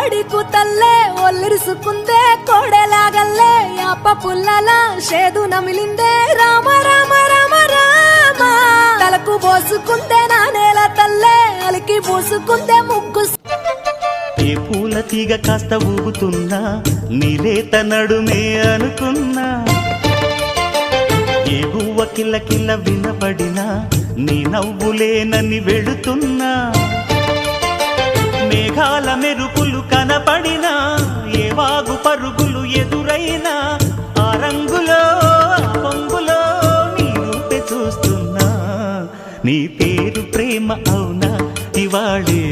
కోడి కూతల్లే ఒల్లిరుసుకుందే కోడెలాగల్లే యాప పుల్లల షేదు నమిలిందే రామ రామ రామ రామ తలకు పోసుకుందే నా నేల తల్లే అలికి పూసుకుందే ముగ్గు ఏ పూల తీగ కాస్త ఊగుతున్నా నీలేత నడుమే అనుకున్నా ఏ గువ్వ కిల్ల కిల్ల వినపడినా నీ నవ్వులేనని వెళుతున్నా మేఘాల మెరుపులు కనపడినా ఏ వాగు పరుగులు ఎదురైనా ఆ రంగులో ఆ పొంగులో నీ రూపే చూస్తున్నా నీ పేరు ప్రేమ అవునా ఇవాళే